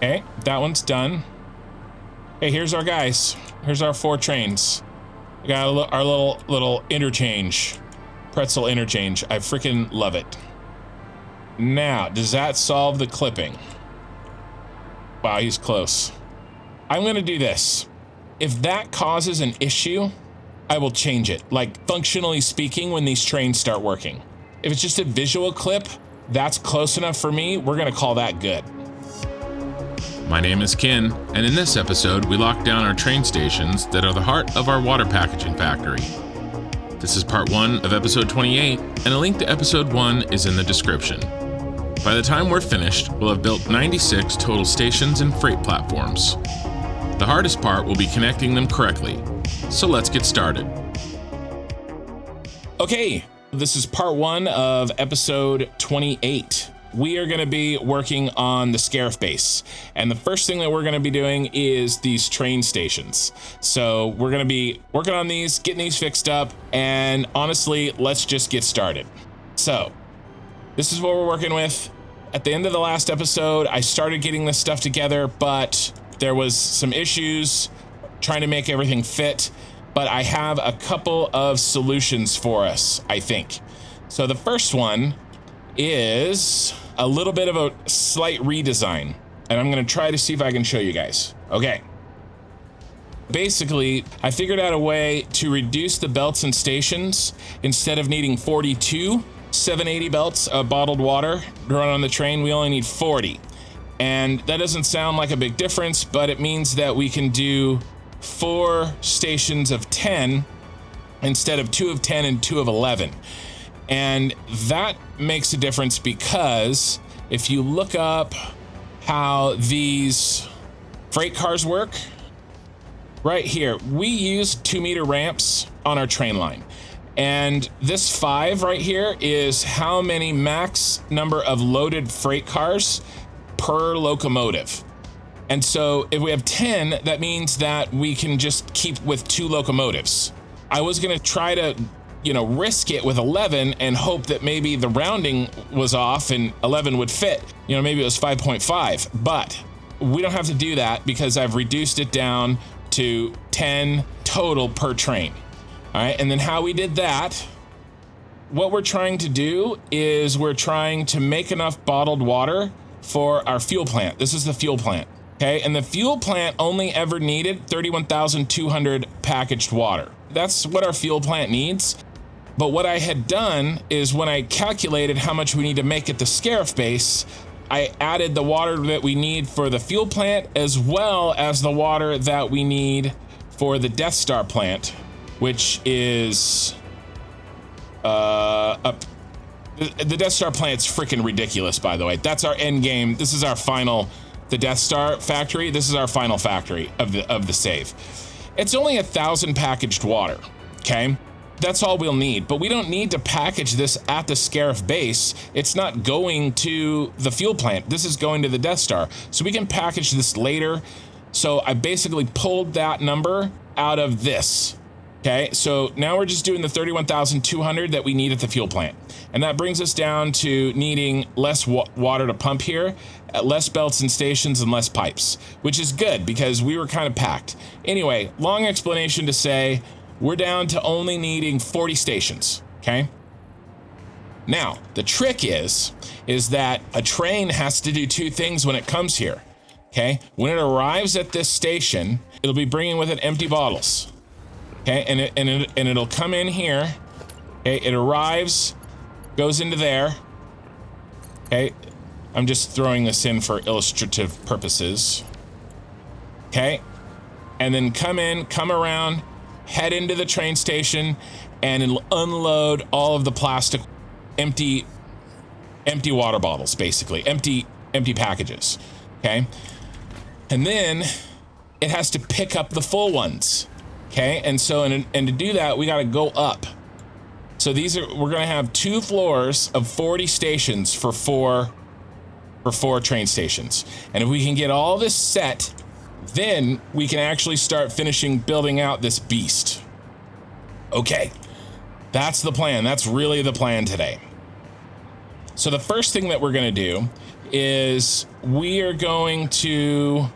Okay, that one's done. Hey, here's our guys. Here's our 4 trains. We got our little interchange, pretzel interchange. I freaking love it. Now, does that solve the clipping? Wow, he's close. I'm gonna do this. If that causes an issue, I will change it. Like, functionally speaking, when these trains start working. If it's just a visual clip, that's close enough for me. We're gonna call that good. My name is Ken, and in this episode, we lock down our train stations that are the heart of our water packaging factory. This is part 1 of episode 28, and a link to episode 1 is in the description. By the time we're finished, we'll have built 96 total stations and freight platforms. The hardest part will be connecting them correctly, so let's get started. Okay, this is part 1 of episode 28. We are going to be working on the Scarif base, and the first thing that we're going to be doing is these train stations. So we're going to be working on these, getting these fixed up, and honestly, let's just get started. So this is what we're working with. At the end of the last episode, I started getting this stuff together, but there was some issues trying to make everything fit, but I have a couple of solutions for us, I think. So the first one is a little bit of a slight redesign, and I'm going to try to see if I can show you guys. Okay. Basically, I figured out a way to reduce the belts and stations. Instead of needing 42 780 belts of bottled water to run on the train, we only need 40. And that doesn't sound like a big difference, but it means that we can do 4 stations of 10 instead of 2 of 10 and 2 of 11. And that makes a difference because if you look up how these freight cars work, right here, we use 2-meter ramps on our train line. And this 5 right here is how many max number of loaded freight cars per locomotive. And so if we have 10, that means that we can just keep with 2 locomotives. I was gonna try to risk it with 11 and hope that maybe the rounding was off and 11 would fit. Maybe it was 5.5, but we don't have to do that because I've reduced it down to 10 total per train. All right, and then how we did that, what we're trying to do is we're trying to make enough bottled water for our fuel plant. This is the fuel plant, okay? And the fuel plant only ever needed 31,200 packaged water. That's what our fuel plant needs. But what I had done is when I calculated how much we need to make at the Scarif base, I added the water that we need for the fuel plant as well as the water that we need for the Death Star plant, which is the Death Star plant's freaking ridiculous, by the way. That's our end game. This is our final, the Death Star factory. This is our final factory of the save. It's only 1,000 packaged water, okay? That's all we'll need, but we don't need to package this at the Scarif base. It's not going to the fuel plant. This is going to the Death Star. So we can package this later. So I basically pulled that number out of this. Okay, so now we're just doing the 31,200 that we need at the fuel plant. And that brings us down to needing less water to pump here, less belts and stations and less pipes, which is good because we were kind of packed. Anyway, long explanation to say, we're down to only needing 40 stations, okay? Now, the trick is that a train has to do 2 things when it comes here, okay? When it arrives at this station, it'll be bringing with it empty bottles, okay? And it'll come in here, okay? It arrives, goes into there, okay? I'm just throwing this in for illustrative purposes, okay? And then come around, head into the train station, and it'll unload all of the plastic empty water bottles, basically empty packages, okay? And then it has to pick up the full ones, okay? And so and to do that, we got to go up. So we're gonna have 2 floors of 40 stations for four train stations. And if we can get all this set, then we can actually start finishing building out this beast. Okay, that's the plan. That's really the plan today. So the first thing that we're gonna do is we are going to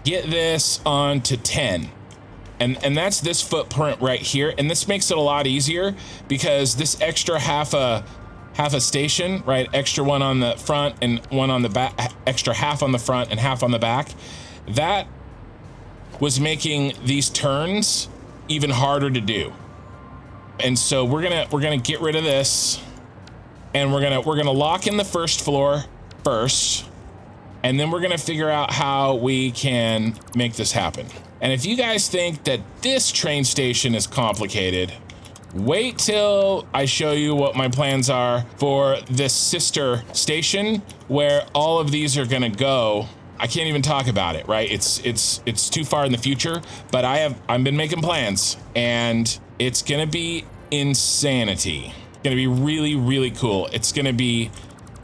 get this onto 10. And that's this footprint right here. And this makes it a lot easier because this extra half a station, right? Extra one on the front and one on the back, extra half on the front and half on the back. That was making these turns even harder to do. And so we're gonna get rid of this, and we're gonna lock in the first floor first, and then we're gonna figure out how we can make this happen. And if you guys think that this train station is complicated, wait till I show you what my plans are for this sister station where all of these are gonna go. I can't even talk about it, right? It's too far in the future, but I've been making plans, and it's gonna be insanity. It's gonna be really, really cool. It's gonna be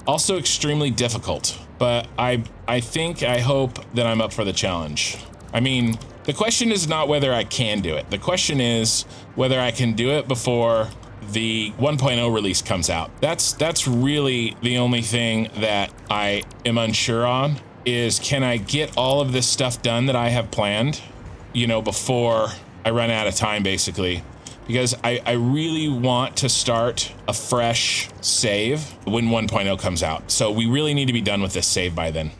also extremely difficult, but I hope that I'm up for the challenge. I mean, the question is not whether I can do it. The question is whether I can do it before the 1.0 release comes out. That's really the only thing that I am unsure on, is can I get all of this stuff done that I have planned, you know, before I run out of time, basically. Because I really want to start a fresh save when 1.0 comes out. So we really need to be done with this save by then.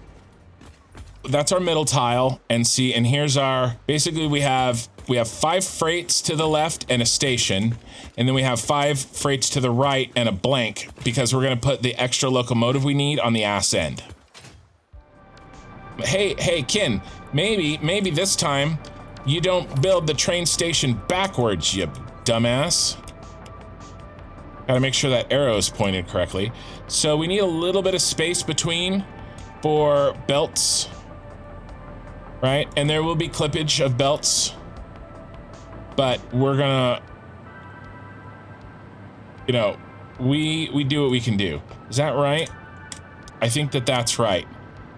That's our middle tile, and see, and here's our, basically we have 5 freights to the left and a station, and then we have 5 freights to the right and a blank, because we're gonna put the extra locomotive we need on the ass end. Hey, Kin, maybe this time you don't build the train station backwards, you dumbass. Gotta make sure that arrow is pointed correctly. So we need a little bit of space between for belts, right? And there will be clippage of belts, but we're gonna, you know, we do what we can do. Is that right? I think that that's right.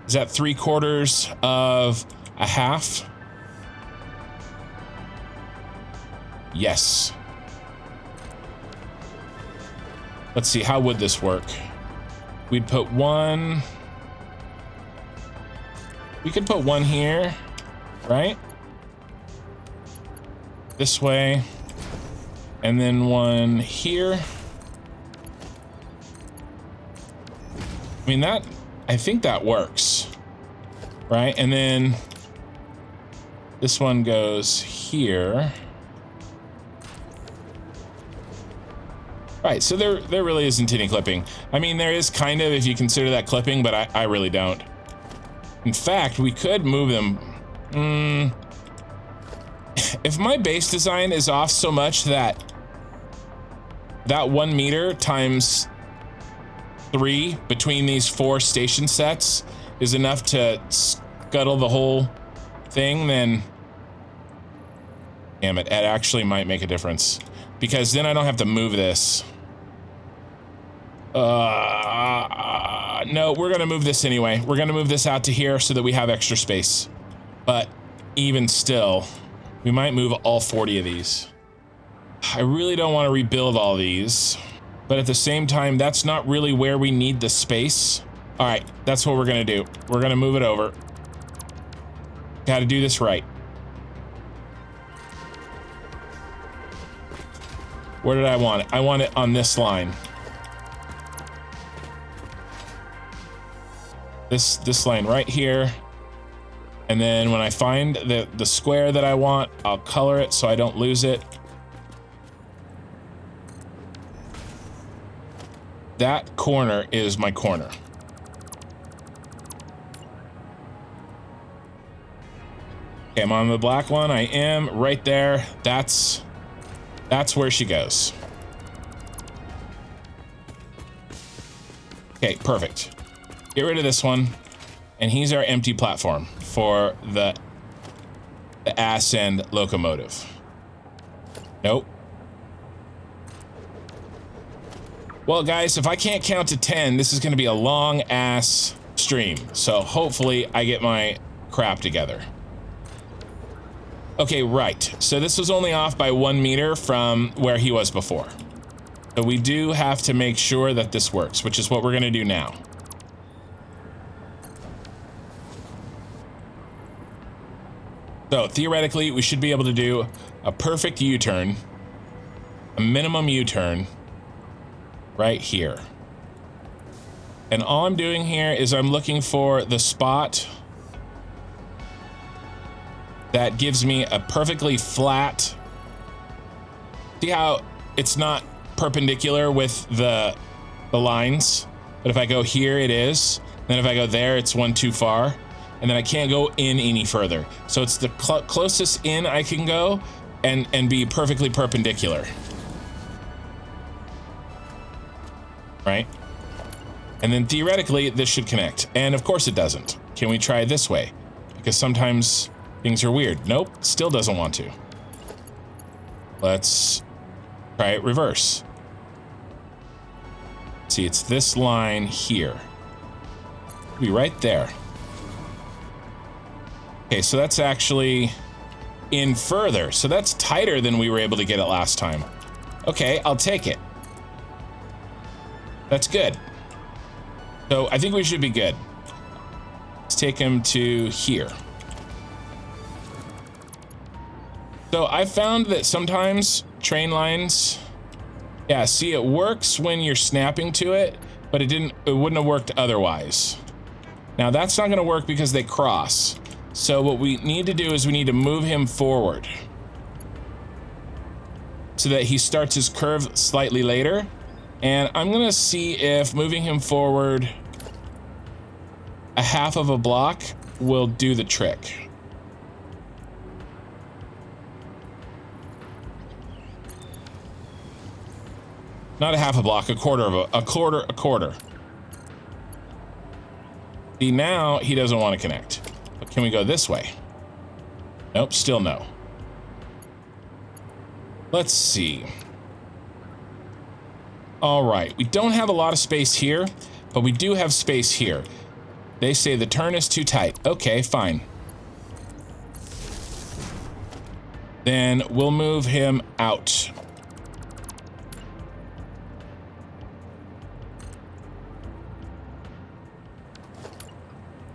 Is that 3/4 of a half? Yes. Let's see, how would this work? We'd put one. We could put one here, right? This way. And then one here. I mean, I think that works, right? And then this one goes here. Right, so there really isn't any clipping. I mean, there is kind of, if you consider that clipping, but I really don't. In fact, we could move them. If my base design is off so much that 1 meter times 3 between these 4 station sets is enough to scuttle the whole thing, then damn it, it actually might make a difference, because then I don't have to move this. No, we're gonna move this anyway. We're gonna move this out to here so that we have extra space. But even still, we might move all 40 of these. I really don't want to rebuild all these, but at the same time, that's not really where we need the space. All right, that's what we're gonna do. We're gonna move it over. Gotta do this right. Where did I want it? I want it on this line. This line right here. And then when I find the square that I want, I'll color it so I don't lose it. That corner is my corner. Okay, I'm on the black one. I am right there. That's where she goes. Okay, perfect. Get rid of this one. And he's our empty platform for the ass end locomotive. Nope. Well, guys, if I can't count to 10, this is going to be a long ass stream. So hopefully I get my crap together. Okay, right. So this was only off by 1 meter from where he was before. So we do have to make sure that this works, which is what we're going to do now. So theoretically, we should be able to do a perfect U-turn, a minimum U-turn right here. And all I'm doing here is I'm looking for the spot that gives me a perfectly flat. See how it's not perpendicular with the lines? But if I go here, it is. Then if I go there, it's one too far. And then I can't go in any further. So it's the closest in I can go and be perfectly perpendicular. Right? And then theoretically, this should connect. And of course it doesn't. Can we try this way? Because sometimes things are weird. Nope, still doesn't want to. Let's try it reverse. See, it's this line here. It'll be right there. Okay, so that's actually in further. So that's tighter than we were able to get it last time. Okay, I'll take it. That's good. So I think we should be good. Let's take him to here. So I found that sometimes train lines, yeah, see, it works when you're snapping to it, but it wouldn't have worked otherwise. Now that's not gonna work because they cross. So what we need to do is we need to move him forward so that he starts his curve slightly later. And I'm gonna see if moving him forward a half of a block will do the trick. Not a half a block, a quarter of a quarter. See, now he doesn't want to connect. But can we go this way? Nope, still no. Let's see. All right, we don't have a lot of space here, but we do have space here. They say the turn is too tight. Okay, fine. Then we'll move him out.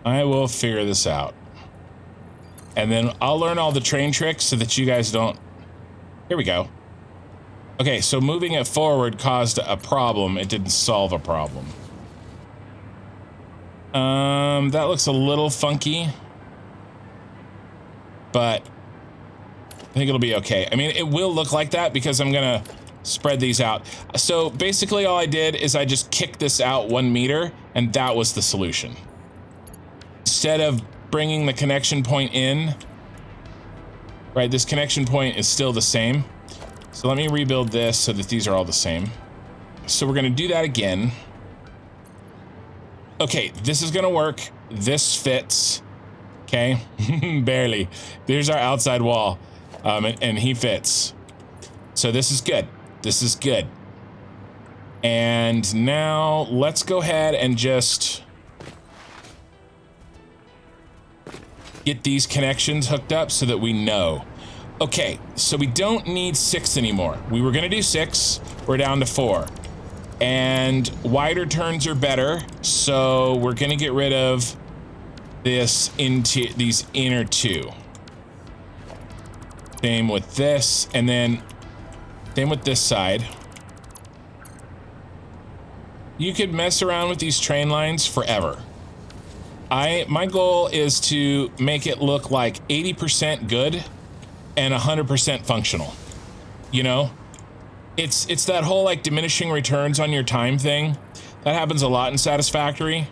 I will figure this out. And then I'll learn all the train tricks so that you guys don't... Here we go. Okay, so moving it forward caused a problem. It didn't solve a problem. That looks a little funky. But I think it'll be okay. I mean, it will look like that because I'm gonna spread these out. So basically all I did is I just kicked this out 1 meter, and that was the solution. Instead of bringing the connection point in, right, this connection point is still the same. So let me rebuild this so that these are all the same. So we're gonna do that again. Okay, this is gonna work. This fits, okay? Barely. There's our outside wall, and he fits. So this is good. This is good. And now let's go ahead and just get these connections hooked up so that we know. Okay, so we don't need 6 anymore. We were gonna do 6, we're down to 4. And wider turns are better, so we're gonna get rid of this into these inner 2. Same with this, and then same with this side. You could mess around with these train lines forever. My goal is to make it look like 80% good and 100% functional. You know, it's that whole like diminishing returns on your time thing. That happens a lot in Satisfactory.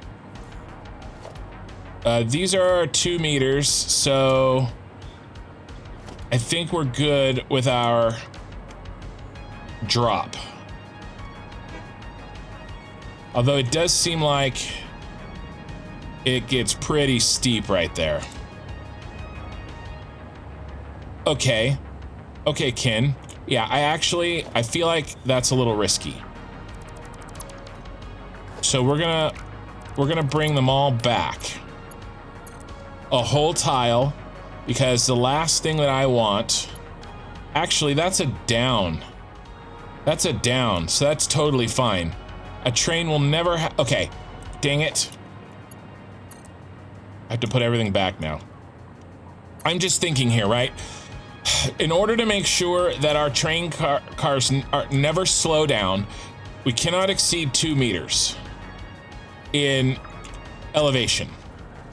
These are 2 meters, so I think we're good with our drop. Although it does seem like it gets pretty steep right there. Okay. Okay, Kin. Yeah, I feel like that's a little risky. So we're gonna bring them all back. A whole tile, because the last thing that I want... Actually, that's a down. That's a down, so that's totally fine. A train will never okay, dang it. I have to put everything back now. I'm just thinking here, right? In order to make sure that our train cars never slow down, we cannot exceed 2 meters in elevation.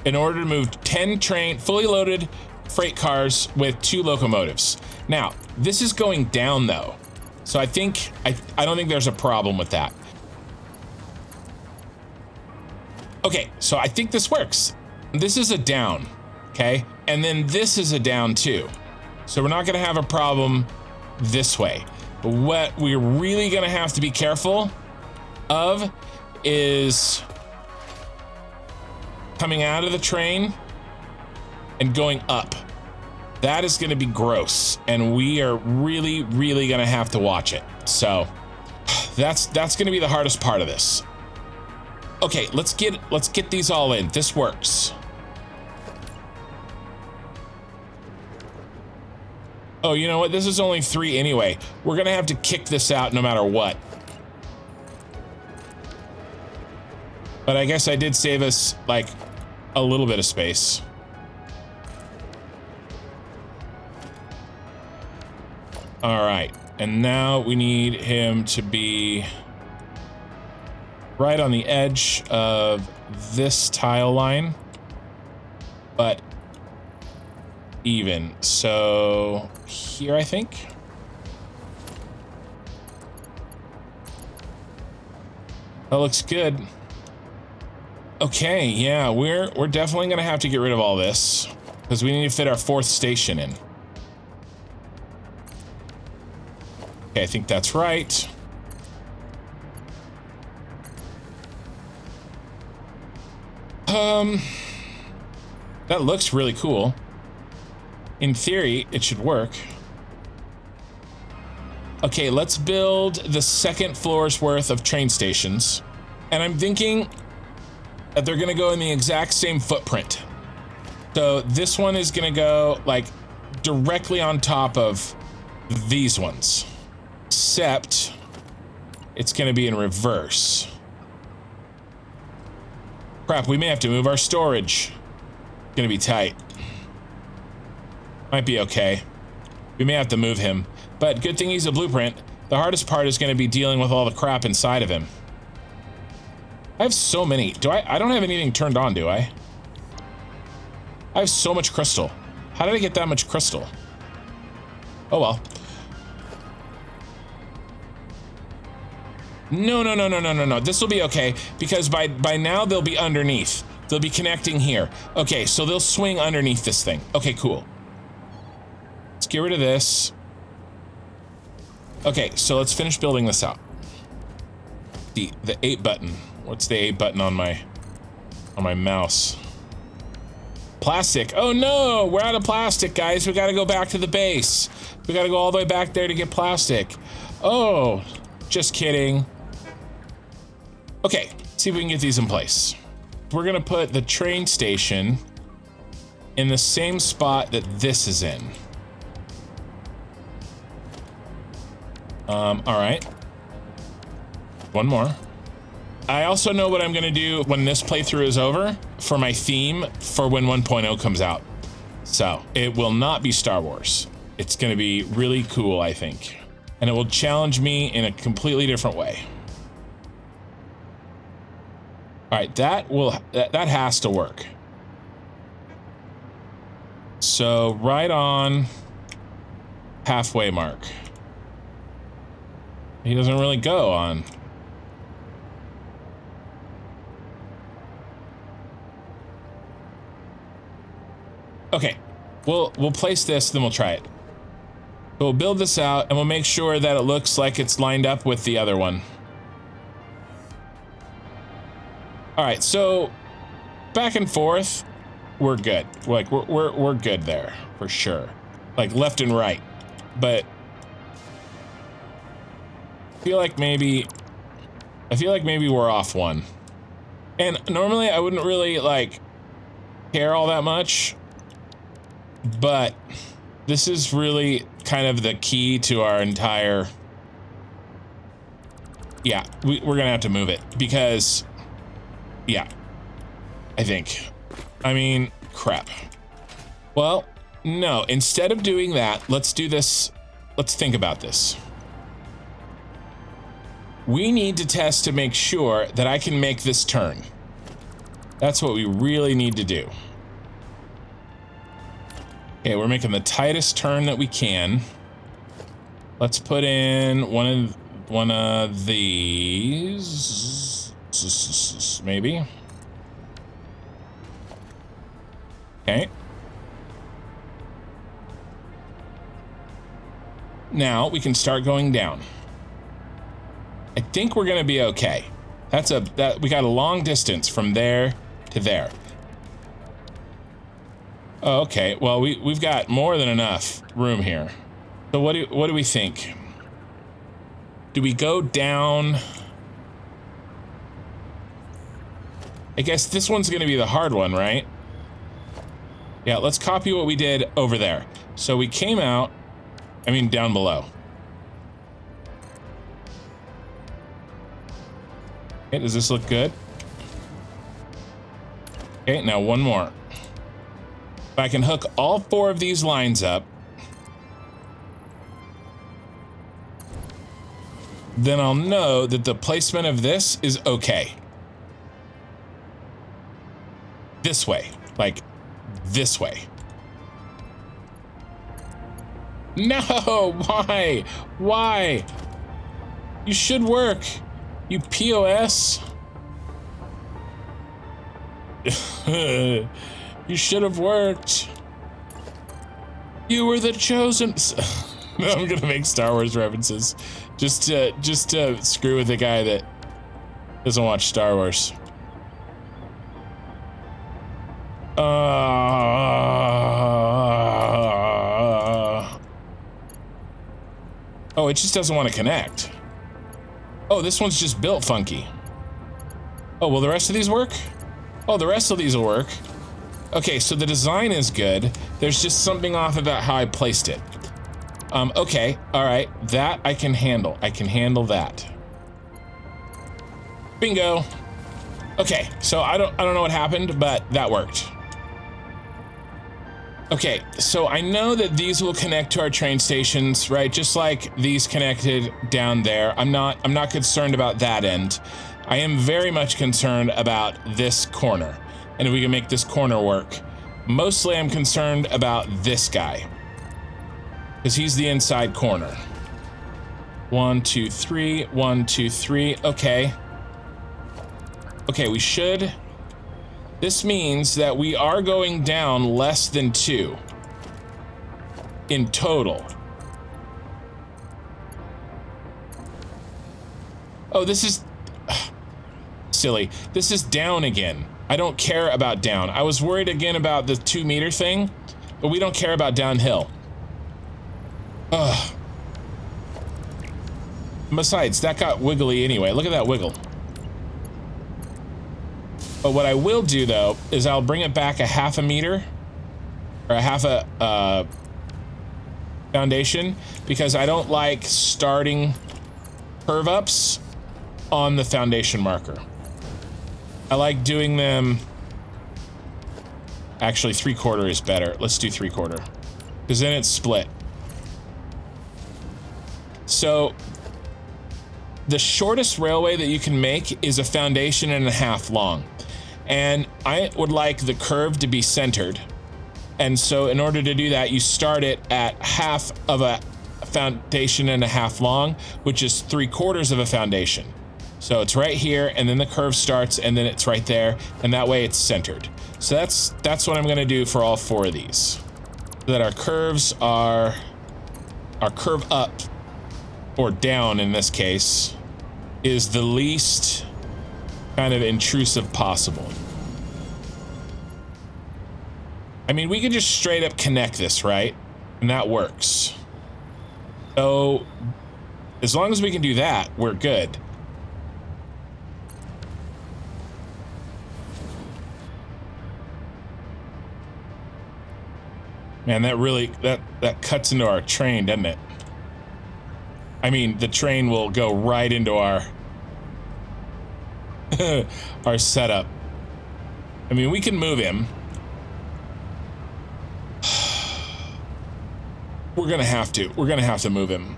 In order to move 10 fully loaded freight cars with 2 locomotives. Now, this is going down though. So I don't think there's a problem with that. Okay, so I think this works. This is a down, okay? And then this is a down too. So we're not gonna have a problem this way. But what we're really gonna have to be careful of is coming out of the train and going up. That is gonna be gross. And we are really, really gonna have to watch it. So that's gonna be the hardest part of this. Okay, let's get these all in. This works. Oh, you know what? This is only 3 anyway. We're gonna have to kick this out no matter what. But I guess I did save us like a little bit of space. All right, and now we need him to be right on the edge of this tile line, but even. So here, I think. That looks good. Okay, yeah, we're definitely gonna have to get rid of all this because we need to fit our 4th station in. Okay, I think that's right. That looks really cool. In theory, it should work. Okay, let's build the 2nd floor's worth of train stations. And I'm thinking that they're gonna go in the exact same footprint. So this one is gonna go like directly on top of these ones. Except it's gonna be in reverse. Crap, we may have to move our storage. Gonna be tight. Might be okay. We may have to move him, but good thing he's a blueprint. The hardest part is gonna be dealing with all the crap inside of him. I have so many. I don't have anything turned on, do I? I have so much crystal. How did I get that much crystal? Oh well. No. This will be okay because by now they'll be underneath. They'll be connecting here. Okay, so they'll swing underneath this thing. Okay, cool. Let's get rid of this. Okay, so let's finish building this out. The 8 button. What's the 8 button on my mouse? Plastic. Oh no, we're out of plastic, guys. We gotta go back to the base. We gotta go all the way back there to get plastic. Oh, just kidding. Okay, see if we can get these in place. We're gonna put the train station in the same spot that this is in. All right. One more. I also know what I'm gonna do when this playthrough is over for my theme for when 1.0 comes out. So it will not be Star Wars. It's gonna be really cool, I think. And it will challenge me in a completely different way. All right, that has to work. So right on halfway mark. He doesn't really go on. Okay, we'll place this, then we'll try it. So we'll build this out and we'll make sure that it looks like it's lined up with the other one. All right, so back and forth, we're good. Like we're good there for sure. Like left and right, but I feel like maybe we're off one. And normally I wouldn't really like care all that much, but this is really kind of the key to our entire. Yeah, we're gonna have to move it because. Yeah, I think. I mean, crap. Well, No, instead of doing that, let's do this. Let's think about this. We need to test to make sure that I can make this turn. That's what we really need to do. Okay, we're making the tightest turn that we can. Let's put in one of these, maybe. Okay. Now we can start going down. I think we're gonna be okay. We got a long distance from there to there. Oh, okay. Well, we've got more than enough room here. So what do we think? Do we go down? I guess this one's gonna be the hard one, right? Yeah, let's copy what we did over there. So we came out, I mean down below. Okay, does this look good? Okay, now one more. If I can hook all 4 of these lines up, then I'll know that the placement of this is okay. This way, like this way. No, why? Why? You should work. You POS. You should have worked. You were the chosen. I'm gonna make Star Wars references just to screw with the guy that doesn't watch Star Wars. Oh, it just doesn't want to connect. Oh, this one's just built funky. Oh, will the rest of these work? Oh, the rest of these will work. Okay, so the design is good. There's just something off about how I placed it. Okay, all right, that I can handle. I can handle that. Bingo. Okay, so I don't know what happened, but that worked. Okay, so I know that these will connect to our train stations, right? Just like these connected down there. I'm not concerned about that end. I am very much concerned about this corner, and if we can make this corner work. Mostly I'm concerned about this guy, because he's the inside corner. 1, 2, 3, 1, 2, 3, okay. Okay, we should. This means that we are going down less than 2 in total. Oh, this is silly. This is down again. I don't care about down. I was worried again about the 2 meter thing, but we don't care about downhill. Ugh. Besides, that got wiggly anyway. Look at that wiggle. But what I will do, though, is I'll bring it back a half a meter, or a half a foundation, because I don't like starting curve ups on the foundation marker. I like doing them. Actually, 3/4 is better. Let's do 3/4, because then it's split. So the shortest railway that you can make is a foundation and a half long. And I would like the curve to be centered. And so in order to do that, you start it at half of a foundation and a half long, which is 3/4 of a foundation. So it's right here, and then the curve starts, and then it's right there, and that way it's centered. So that's what I'm gonna do for all 4 of these. So that our curves are, our curve up, or down in this case, is the least kind of intrusive possible. I mean, we can just straight up connect this, right? And that works. So as long as we can do that, we're good. Man, that really, that cuts into our train, doesn't it? I mean, the train will go right into our our setup. I mean, we can move him. We're gonna have to. We're gonna have to move him.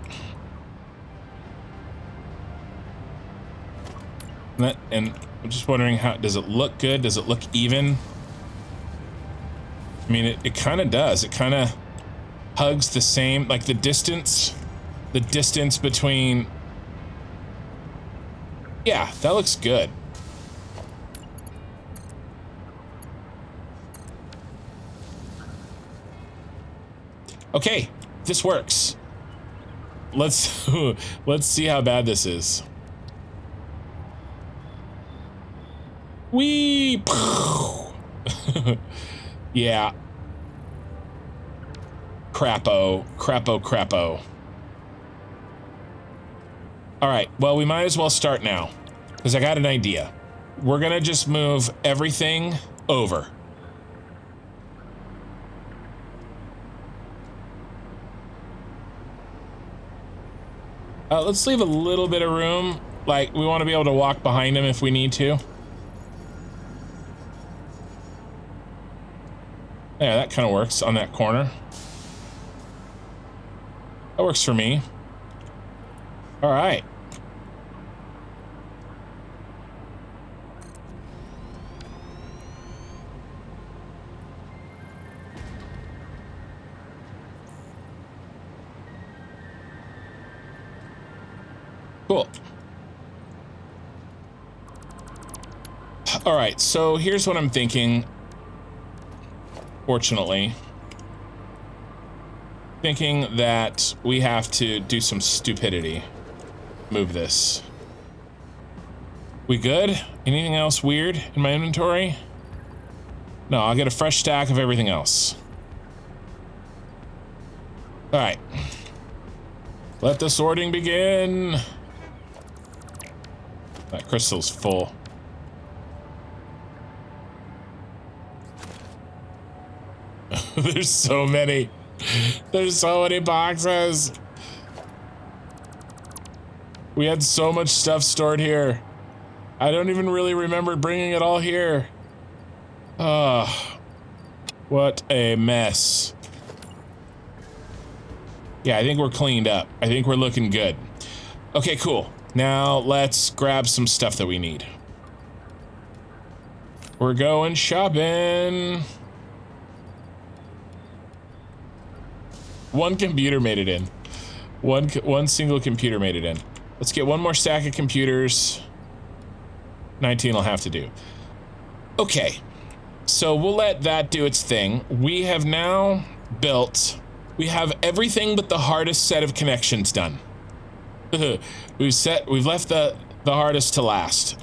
And I'm just wondering, how does it look good? Does it look even? I mean, it kind of does. It kind of hugs the same, like the distance between. Yeah, that looks good. Okay, this works. Let's see how bad this is. Whee! Yeah. Crapo. All right, well, we might as well start now, because I got an idea. We're gonna just move everything over. Let's leave a little bit of room. Like, we want to be able to walk behind him if we need to. Yeah, that kind of works on that corner. That works for me. All right. Cool. All right, so here's what I'm thinking. Fortunately, thinking that we have to do some stupidity. Move this. We good? Anything else weird in my inventory? No, I'll get a fresh stack of everything else. All right. Let the sorting begin. That crystal's full. There's so many. There's so many boxes. We had so much stuff stored here. I don't even really remember bringing it all here. What a mess. Yeah, I think we're cleaned up. I think we're looking good. Okay, cool. Now let's grab some stuff that we need. We're going shopping. One computer made it in. One single computer made it in. Let's get one more stack of computers. 19 will have to do. Okay, so we'll let that do its thing. We have now built. We have everything but the hardest set of connections done. We've left the hardest to last.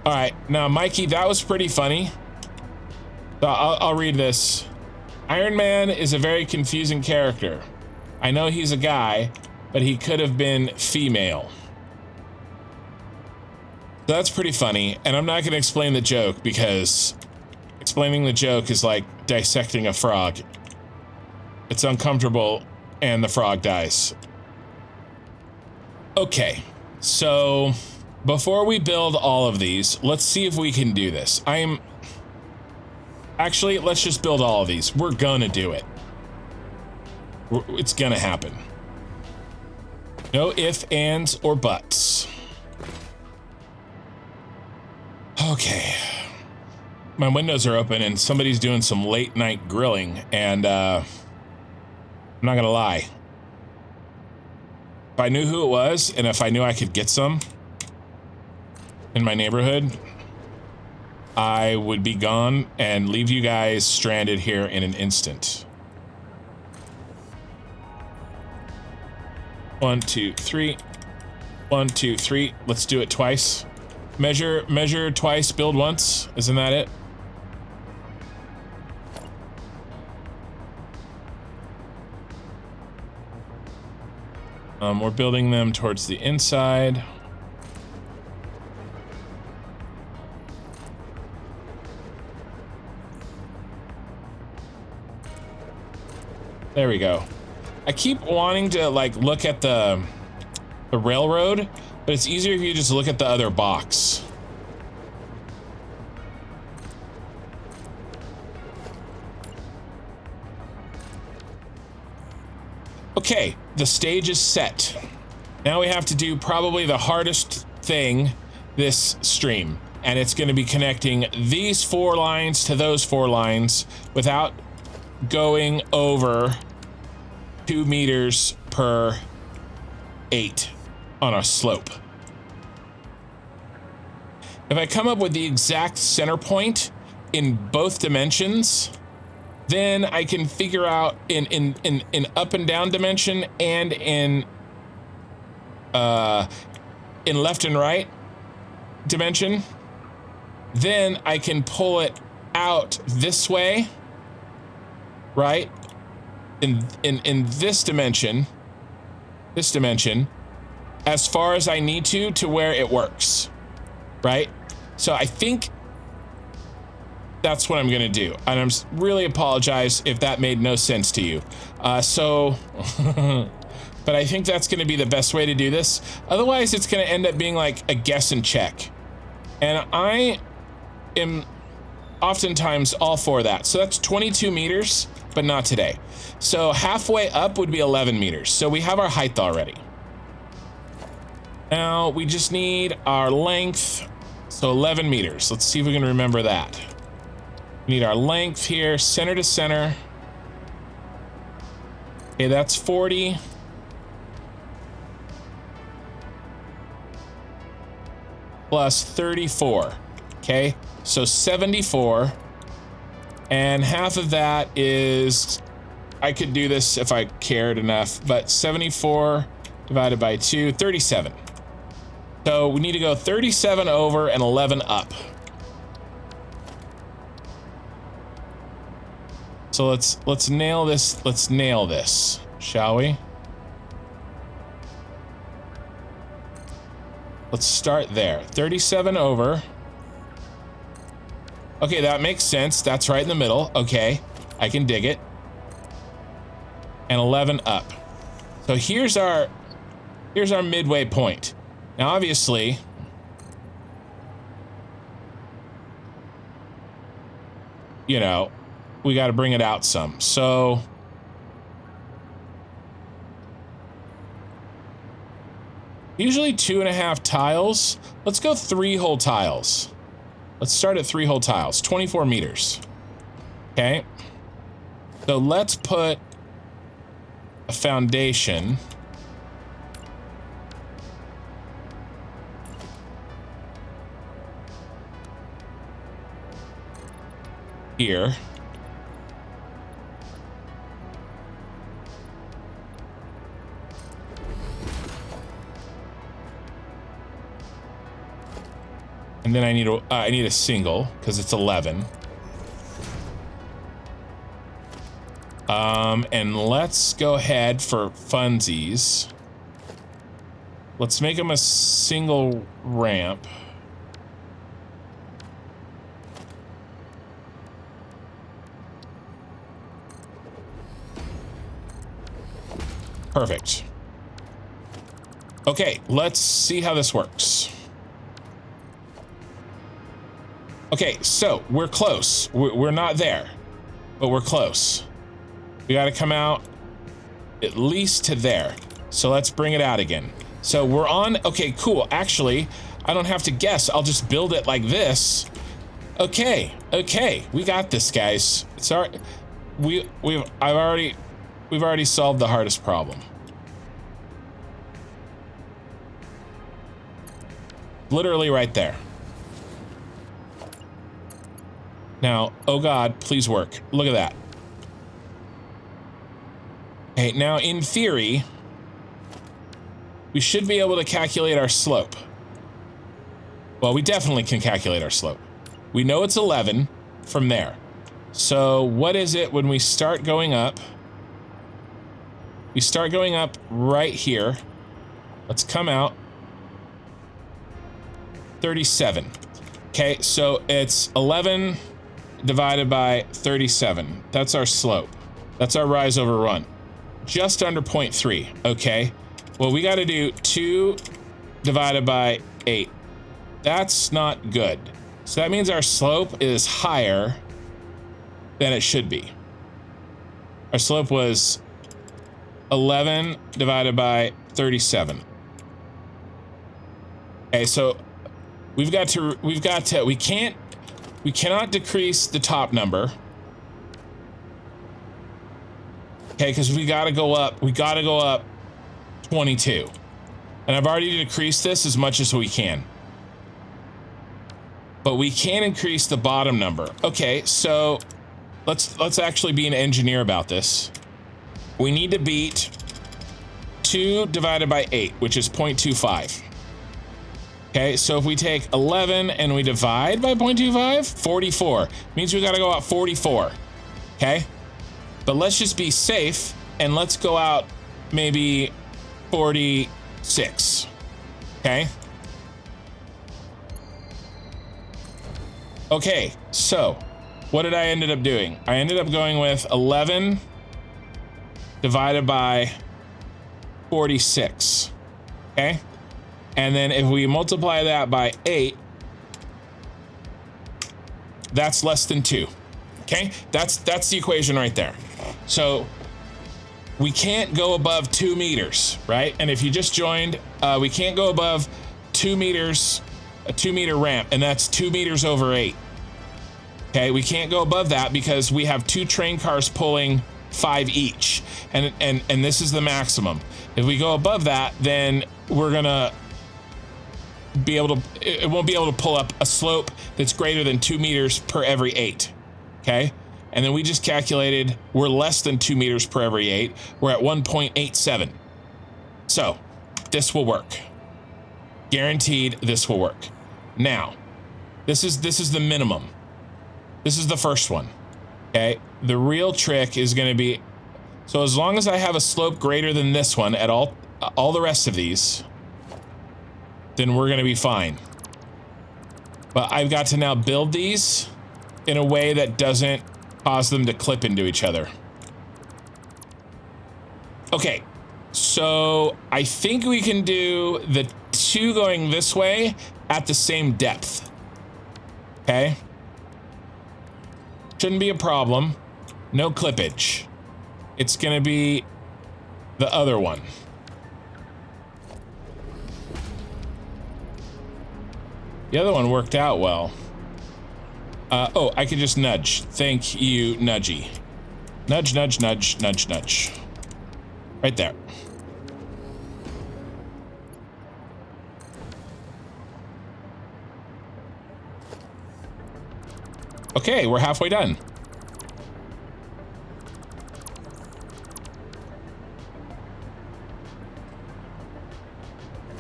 All right, now Mikey, that was pretty funny. I'll read this. Iron Man is a very confusing character. I know he's a guy, but he could have been female. That's pretty funny, and I'm not going to explain the joke because explaining the joke is like dissecting a frog. It's uncomfortable, and the frog dies. Okay, so before we build all of these, let's see if we can do this. Actually, let's just build all of these. We're gonna do it. It's gonna happen. No ifs, ands, or buts. Okay. My windows are open and somebody's doing some late night grilling, and I'm not gonna lie. If I knew who it was, and if I knew I could get some in my neighborhood, I would be gone and leave you guys stranded here in an instant. 1, 2, 3. 1, 2, 3. Let's do it twice. Measure twice, build once. Isn't that it? We're building them towards the inside. There we go. I keep wanting to like look at the railroad, but it's easier if you just look at the other box. Okay, the stage is set. Now we have to do probably the hardest thing this stream, and it's going to be connecting these 4 lines to those 4 lines without going over 2 meters per 8 on a slope. If I come up with the exact center point in both dimensions, then I can figure out in up and down dimension and in left and right dimension, then I can pull it out this way, right? In this dimension, as far as I need to where it works, right? So I think that's what I'm gonna do, and I'm really apologize if that made no sense to you. But I think that's gonna be the best way to do this. Otherwise, it's gonna end up being like a guess and check, and I am oftentimes all for that. So that's 22 meters, but not today. So halfway up would be 11 meters. So we have our height already. Now we just need our length. So 11 meters. Let's see if we can remember that. We need our length here, center to center. Okay, that's 40. Plus 34. Okay, so 74. And half of that is, I could do this if I cared enough, but 74 divided by 2, 37. So we need to go 37 over and 11 up. So let's nail this. Let's nail this, shall we? Let's start there. 37 over. Okay, that makes sense. That's right in the middle. Okay, I can dig it. And 11 up. So here's our midway point. Now, obviously, you know, we got to bring it out some. So usually 2.5 tiles. Let's go 3-hole tiles. Let's start at 3-hole tiles, 24 meters. Okay. So let's put a foundation. Here. And then I need a single because it's 11. And let's go ahead for funsies. Let's make them a single ramp. Perfect. Okay, let's see how this works. Okay, so we're close. We're not there, but we're close. We got to come out at least to there. So let's bring it out again. So we're on. Okay, cool. Actually, I don't have to guess. I'll just build it like this. Okay, we got this, guys. Sorry, we've already solved the hardest problem. Literally right there. Now, oh God, please work. Look at that. Okay, now in theory, we should be able to calculate our slope. Well, we definitely can calculate our slope. We know it's 11 from there. So what is it when we start going up? We start going up right here. Let's come out. 37. Okay, so it's 11 divided by 37. That's our slope. That's our rise over run. Just under 0.3. Okay. Well, we got to do 2 divided by 8. That's not good. So that means our slope is higher than it should be. Our slope was 11 divided by 37. Okay, so we cannot decrease the top number. Okay, because we gotta go up 22. And I've already decreased this as much as we can. But we can increase the bottom number. Okay, so let's actually be an engineer about this. We need to beat 2 divided by 8, which is 0.25. Okay, so if we take 11 and we divide by 0.25, 44. Means we gotta go out 44. Okay? But let's just be safe and let's go out maybe 46. Okay? Okay, so what did I ended up doing? I ended up going with 11 divided by 46. Okay? And then if we multiply that by 8, that's less than 2. Okay? That's the equation right there. So we can't go above 2 meters, right? And if you just joined, we can't go above 2 meters, a 2-meter ramp, and that's 2 meters over 8. Okay, we can't go above that because we have 2 train cars pulling 5 each, and this is the maximum. If we go above that, then we're gonna be able to, it won't be able to pull up a slope that's greater than 2 meters per every 8. Okay, and then we just calculated we're less than 2 meters per every 8. We're at 1.87. So this will work. Guaranteed, this will work. Now, this is the minimum. This is the first one. Okay, the real trick is going to be, so as long as I have a slope greater than this one at all the rest of these, then we're going to be fine. But I've got to now build these in a way that doesn't cause them to clip into each other. Okay, so I think we can do the 2 going this way at the same depth. Okay. Shouldn't be a problem. No clippage. It's gonna be the other one. The other one worked out well. Oh, I could just nudge. Thank you, nudgy. Nudge, nudge, nudge, nudge, nudge. Right there. Okay, we're halfway done.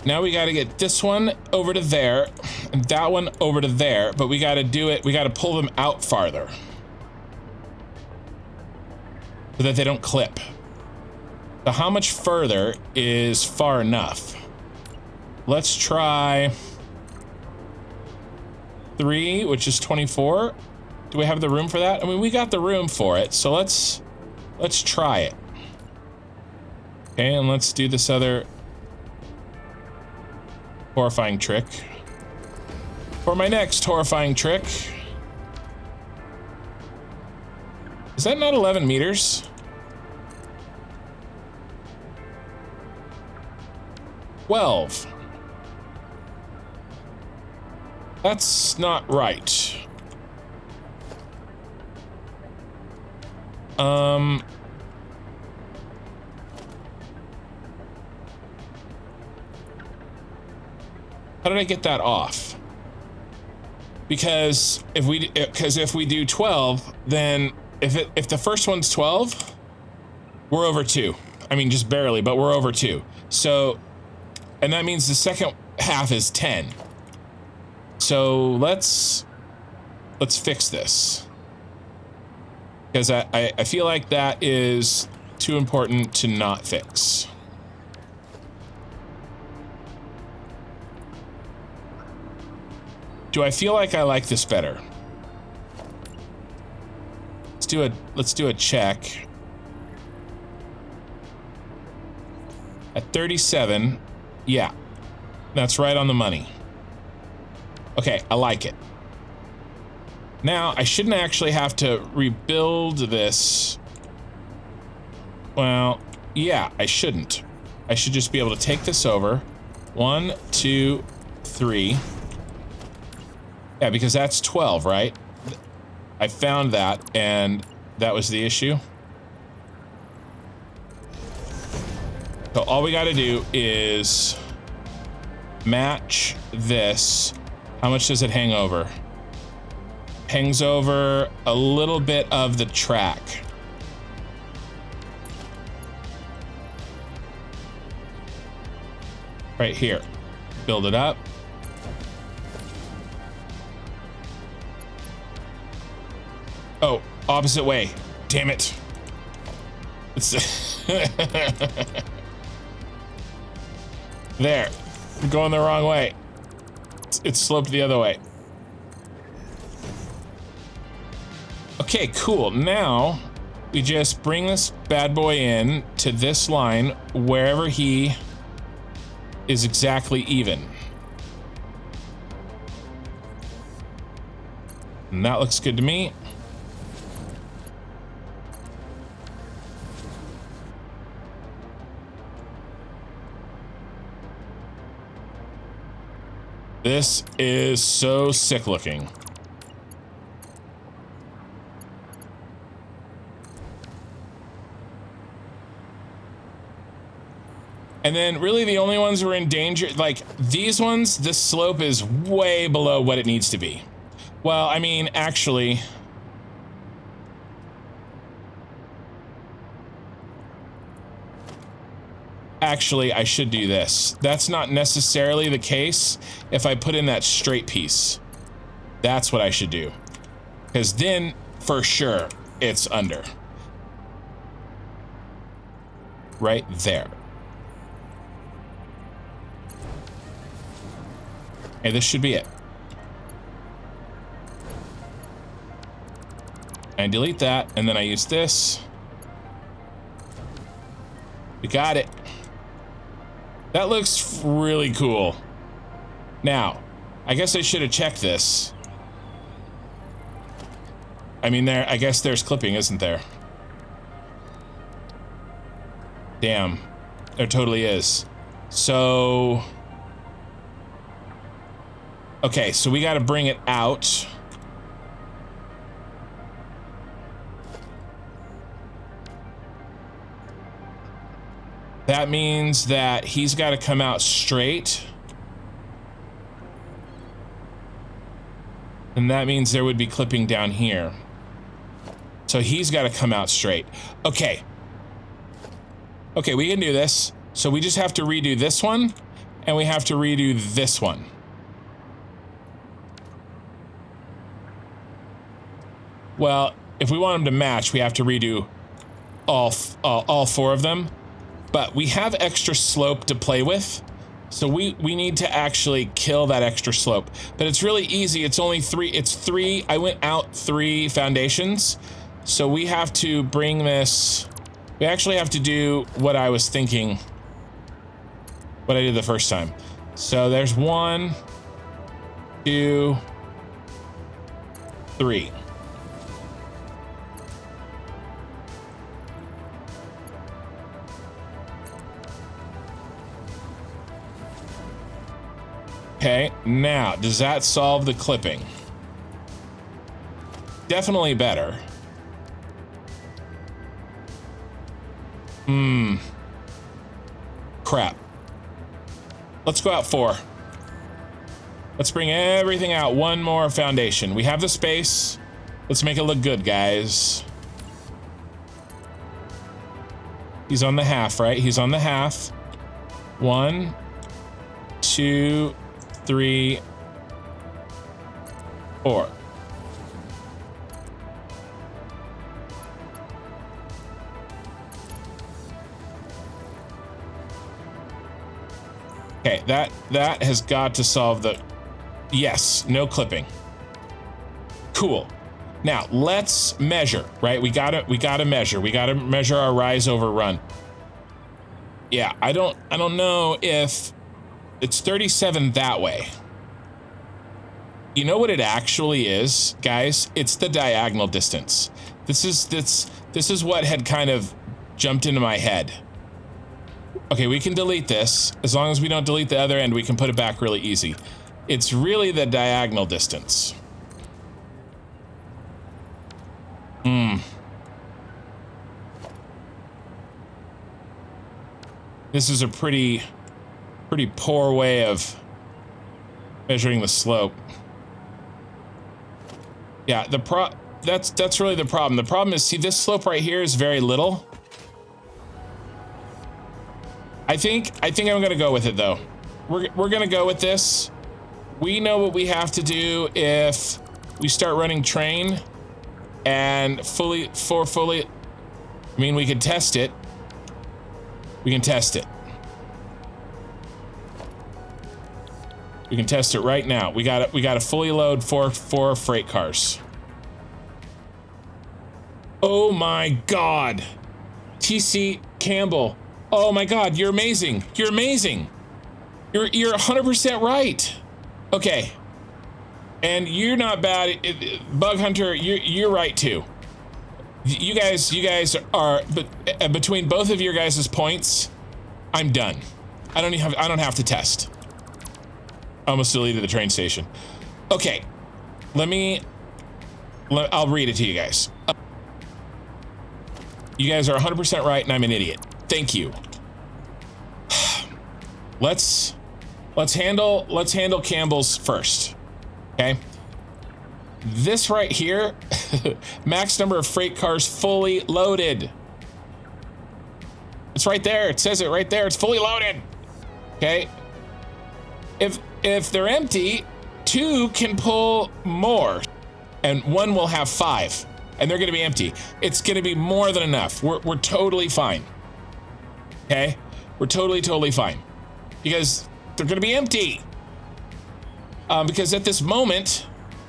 Now we got to get this one over to there and that one over to there, but we got to do it. We got to pull them out farther so that they don't clip. So how much further is far enough? Let's try 3, which is 24. Do we have the room for that? I mean, we got the room for it, so let's try it. Okay, and let's do this other horrifying trick. For my next horrifying trick. Is that not 11 meters? 12. That's not right. How did I get that off? Because if we do 12, then if the first one's 12, we're over 2. I mean, just barely, but we're over 2. So, and that means the second half is 10. So let's fix this. Because I feel like that is too important to not fix. Do I feel like I like this better? Let's do a check. At 37, yeah, that's right on the money. Okay, I like it. Now, I shouldn't actually have to rebuild this. Well, yeah, I shouldn't. I should just be able to take this over. 1, 2, 3. Yeah, because that's 12, right? I found that, and that was the issue. So all we got to do is match this. How much does it hang over? Hangs over a little bit of the track. Right here. Build it up. Oh, opposite way. Damn it. It's there. I'm going the wrong way. It's sloped the other way. Okay, cool. Now we just bring this bad boy in to this line wherever he is exactly even. And that looks good to me. This is so sick looking. And then really the only ones who are in danger, like these ones, this slope is way below what it needs to be. Well, I mean, actually, I should do this. That's not necessarily the case if I put in that straight piece. That's what I should do. Because then, for sure, it's under. Right there. Okay, this should be it. And delete that, and then I use this. We got it. That looks really cool. Now, I guess I should have checked this. I mean, I guess there's clipping, isn't there? Damn. There totally is. So... okay, so we got to bring it out. That means that he's got to come out straight. And that means there would be clipping down here. So he's got to come out straight. Okay. Okay, we can do this. So we just have to redo this one, and we have to redo this one. Well, if we want them to match, we have to redo all four of them. But we have extra slope to play with, so we need to actually kill that extra slope. But it's really easy. It's only 3. It's 3. I went out 3 foundations, so we have to bring this. We actually have to do what I was thinking, what I did the first time. So there's 1, 2, 3. Okay, now, does that solve the clipping? Definitely better. Crap. Let's go out 4. Let's bring everything out 1 more foundation. We have the space. Let's make it look good, guys. He's on the half, right? He's on the half. 1, 2, 3, 4. Okay, that has got to solve the... yes, no clipping. Cool. Now, let's measure, right? We gotta measure. We gotta measure our rise over run. Yeah, I don't know if... it's 37 that way. You know what it actually is, guys? It's the diagonal distance. This is what had kind of jumped into my head. Okay, we can delete this. As long as we don't delete the other end, we can put it back really easy. It's really the diagonal distance. This is a pretty poor way of measuring the slope. Yeah, that's really the problem. The problem is, see, this slope right here is very little. I think I'm gonna go with it though. We're gonna go with this. We know what we have to do if we start running train and I mean, we can test it. We can test it. We can test it right now. We got to fully load four freight cars. Oh my God. TC Campbell. Oh my God, you're amazing. You're amazing. You're 100% right. Okay. And you're not bad. Bug Hunter, you're right too. You guys are, but between both of your guys' points, I'm done. I don't have to test. I almost deleted the train station. Okay. I'll read it to you guys. You guys are 100% right and I'm an idiot. Thank you. Let's handle Campbell's first. Okay? This right here, max number of freight cars fully loaded. It's right there. It says it right there. It's fully loaded. Okay? If they're empty, 2 can pull more and 1 will have 5 and they're going to be empty. It's going to be more than enough. We're totally fine. Okay? We're totally fine because they're going to be empty. Because at this moment,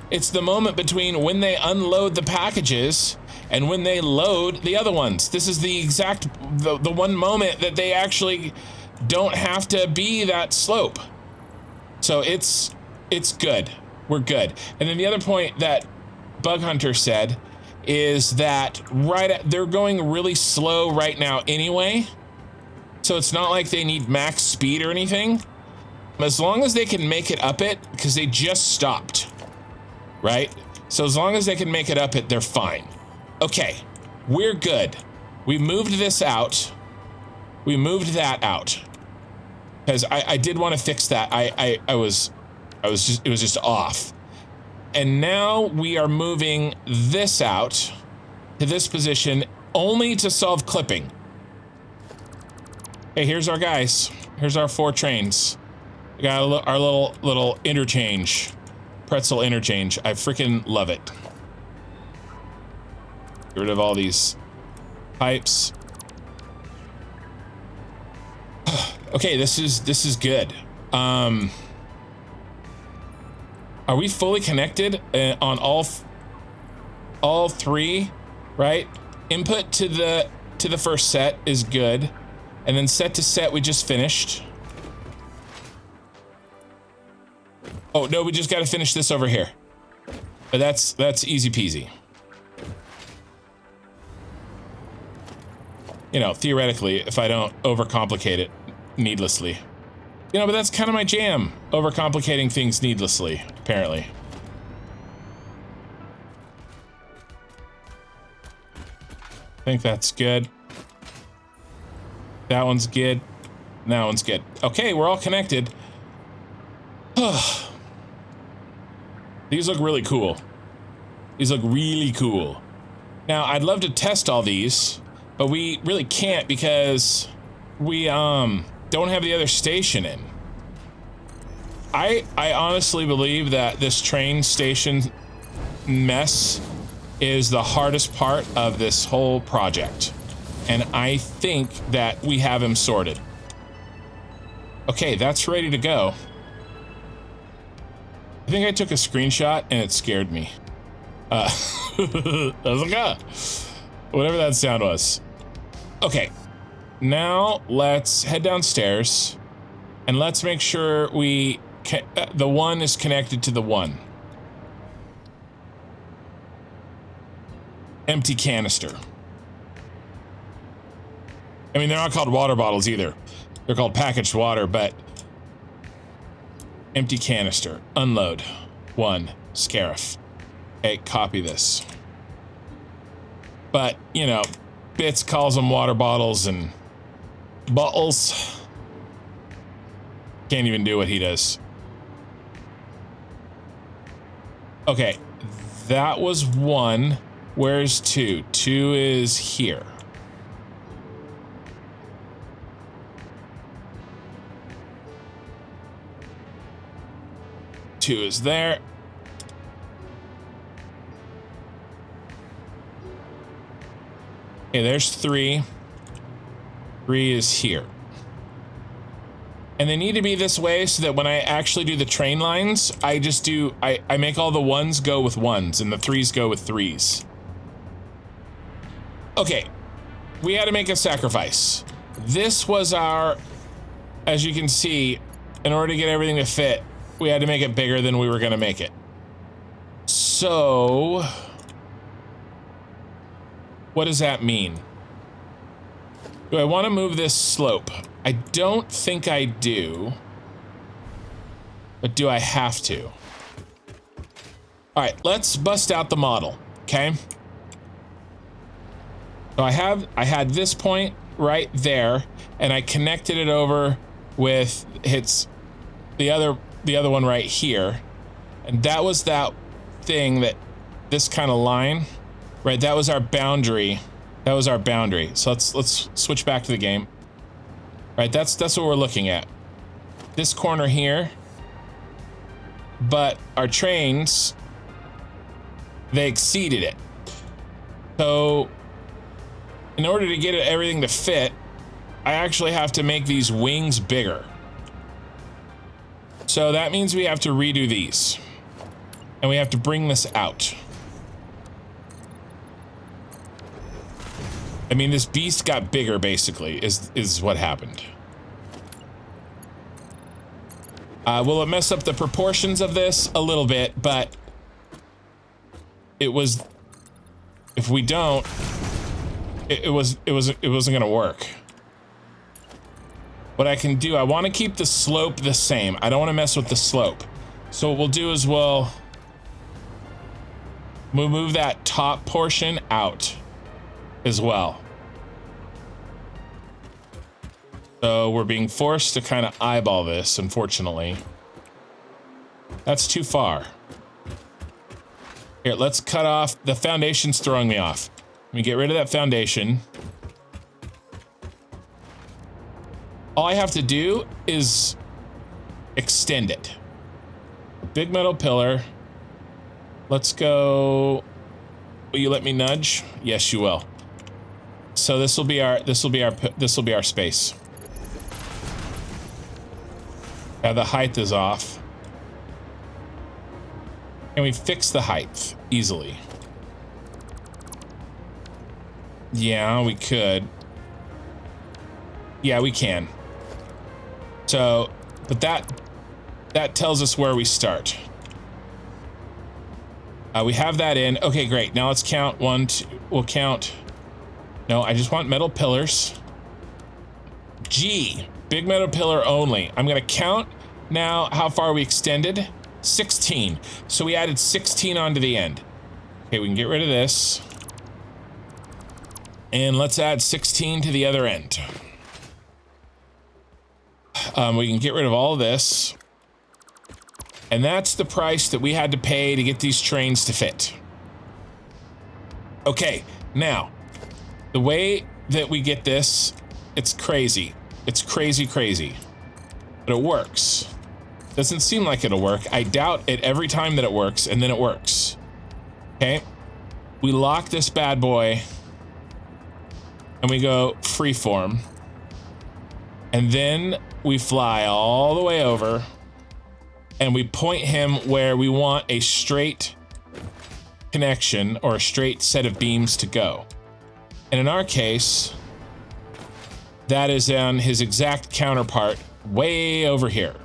it's the moment between when they unload the packages and when they load the other ones. This is the exact, the one moment that they actually don't have to be that slope. So it's good. We're good. And then the other point that Bug Hunter said is that they're going really slow right now anyway. So it's not like they need max speed or anything. As long as they can make it up it, because they just stopped, right? So as long as they can make it up it, they're fine. Okay, we're good. We moved this out. We moved that out. Because I did want to fix that. It was just off. And now we are moving this out to this position only to solve clipping. Hey, here's our guys. Here's our 4 trains. We got our little interchange, pretzel interchange. I freaking love it. Get rid of all these pipes. Okay, this is good. Are we fully connected on all 3? Right? Input to the first set is good, and then set to set we just finished. Oh no, we just got to finish this over here. But that's easy peasy. You know, theoretically, if I don't overcomplicate it needlessly. You know, but that's kind of my jam, overcomplicating things needlessly, apparently. I think that's good. That one's good. That one's good. Okay, we're all connected. These look really cool. These look really cool. Now, I'd love to test all these, but we really can't because we don't have the other station in. I honestly believe that this train station mess is the hardest part of this whole project. And I think that we have him sorted. Okay, that's ready to go. I think I took a screenshot and it scared me. I was like, whatever that sound was. Okay, now let's head downstairs and let's make sure the 1 is connected to the 1. Empty canister. I mean, they're not called water bottles either. They're called packaged water, but empty canister, unload, 1, Scarif. Okay, copy this. But, you know, Bits calls them water bottles and bottles. Can't even do what he does. Okay, that was 1. Where's 2? 2 is here. Two is there. Okay, there's 3. 3 is here. And they need to be this way so that when I actually do the train lines, I just do, I make all the 1s go with 1s and the 3s go with 3s. Okay, we had to make a sacrifice. This was our, as you can see, in order to get everything to fit, we had to make it bigger than we were gonna make it. So, what does that mean? Do I want to move this slope? I don't think I do. But do I have to? All right, let's bust out the model, okay? So I had this point right there, and I connected it over with the other one right here. And that was that thing that this kind of line, right? That was our boundary. That was our boundary. So let's switch back to the game. Right, that's what we're looking at. This corner here. But our trains, they exceeded it. So in order to get everything to fit, I actually have to make these wings bigger. So that means we have to redo these. And we have to bring this out. I mean, this beast got bigger, basically, is what happened. Will it mess up the proportions of this? A little bit, but it was, if we don't, it wasn't gonna work. What I can do, I want to keep the slope the same. I don't want to mess with the slope. So what we'll do is we'll move that top portion out as well. So we're being forced to kind of eyeball this, unfortunately. That's too far. Here, let's cut off. The foundation's throwing me off. Let me get rid of that foundation. All I have to do is extend it. Big metal pillar. Let's go. Will you let me nudge? Yes, you will. So this will be our space. Now the height is off. And we fix the height easily. Yeah, we could. Yeah, we can. So, but that tells us where we start. We have that in. Okay, great. Now let's count 1, 2. We'll count. No, I just want metal pillars. G, big metal pillar only. I'm gonna count now how far we extended. 16. So we added 16 onto the end. Okay, we can get rid of this. And let's add 16 to the other end. We can get rid of all of this. And that's the price that we had to pay to get these trains to fit. Okay, now, the way that we get this, it's crazy. It's crazy. But it works. Doesn't seem like it'll work. I doubt it every time that it works, and then it works. Okay, we lock this bad boy, and we go freeform. And then we fly all the way over, and we point him where we want a straight connection or a straight set of beams to go. And in our case, that is on his exact counterpart way over here.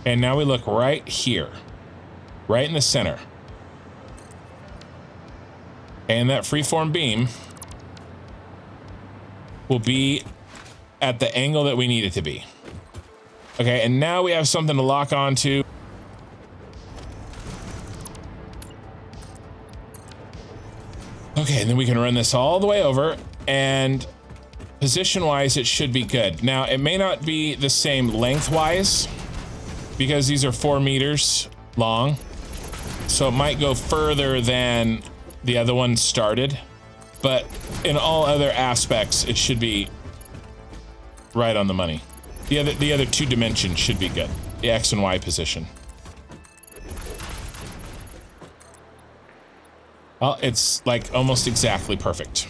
And now we look right here, right in the center. And that freeform beam will be at the angle that we need it to be. Okay, and now we have something to lock onto. Okay, and then we can run this all the way over, and position-wise, it should be good. Now, it may not be the same lengthwise, because these are 4 meters long, so it might go further than the other one started, but in all other aspects, it should be right on the money. The other 2 dimensions should be good, the X and Y position. Well, it's like almost exactly perfect.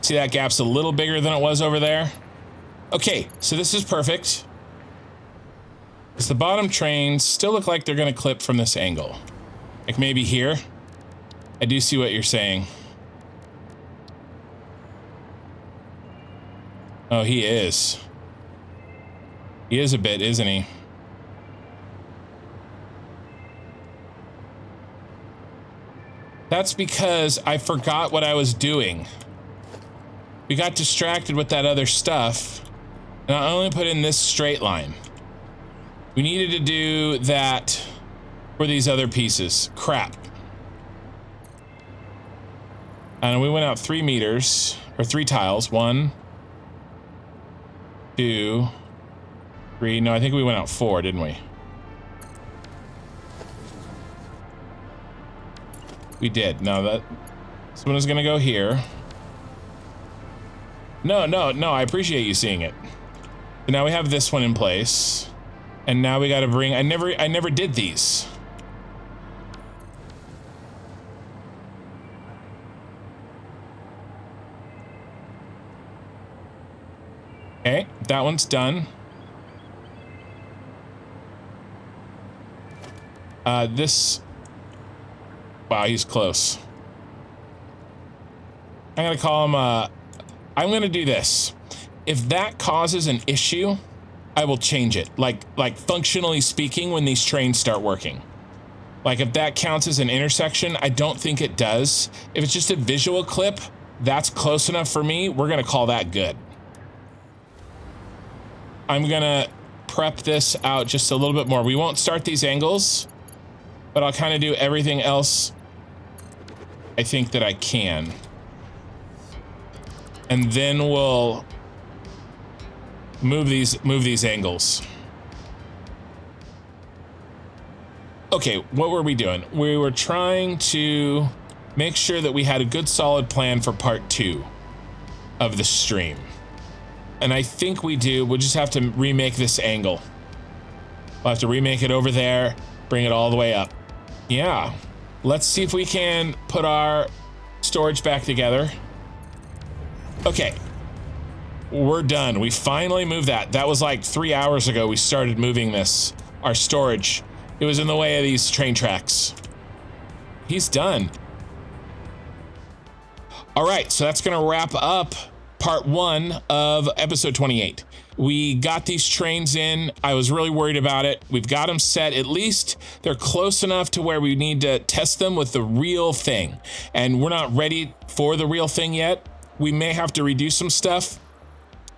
See, that gap's a little bigger than it was over there. Okay, so this is perfect. Because the bottom trains still look like they're gonna clip from this angle. Like maybe here. I do see what you're saying. Oh, he is. He is a bit, isn't he? That's because I forgot what I was doing. We got distracted with that other stuff, and I only put in this straight line. We needed to do that for these other pieces. Crap. And we went out 3 meters, or 3 tiles. 1, 2, 3. No, I think we went out 4, didn't we? We did. No, that someone is gonna go here. No, I appreciate you seeing it. So now we have this one in place, and now we got to bring. I never did these. Okay, that one's done. This. Wow, he's close. I'm gonna call him. I'm gonna do this. If that causes an issue, I will change it. Like functionally speaking, when these trains start working. Like if that counts as an intersection, I don't think it does. If it's just a visual clip, that's close enough for me. We're gonna call that good. I'm gonna prep this out just a little bit more. We won't start these angles, but I'll kind of do everything else I think that I can. And then we'll move these angles. Okay, what were we doing? We were trying to make sure that we had a good solid plan for part 2 of the stream. And I think we do. We'll just have to remake this angle. We'll have to remake it over there, bring it all the way up. Yeah. Let's see if we can put our storage back together. Okay. We're done. We finally moved that. That was like 3 hours ago we started moving this. Our storage. It was in the way of these train tracks. He's done. All right, so that's gonna wrap up part 1 of episode 28. We got these trains in. I was really worried about it. We've got them set. At least they're close enough to where we need to test them with the real thing. And we're not ready for the real thing yet. We may have to reduce some stuff.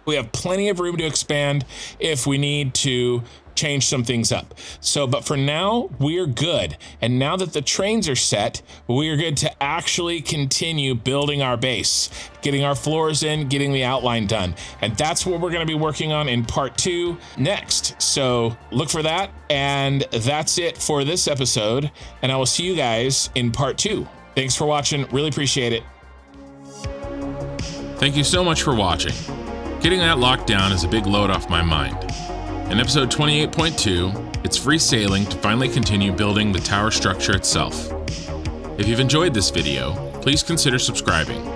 We have plenty of room to expand if we need to change some things up. So, but for now, we're good. And now that the trains are set, we're good to actually continue building our base, getting our floors in, getting the outline done. And that's what we're going to be working on in part 2 next. So look for that. And that's it for this episode. And I will see you guys in part 2. Thanks for watching. Really appreciate it. Thank you so much for watching. Getting that locked down is a big load off my mind. In episode 28.2, it's free sailing to finally continue building the tower structure itself. If you've enjoyed this video, please consider subscribing.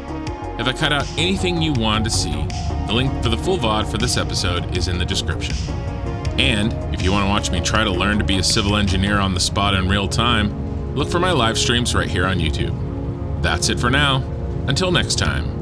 If I cut out anything you wanted to see, the link for the full VOD for this episode is in the description. And if you want to watch me try to learn to be a civil engineer on the spot in real time, look for my live streams right here on YouTube. That's it for now. Until next time.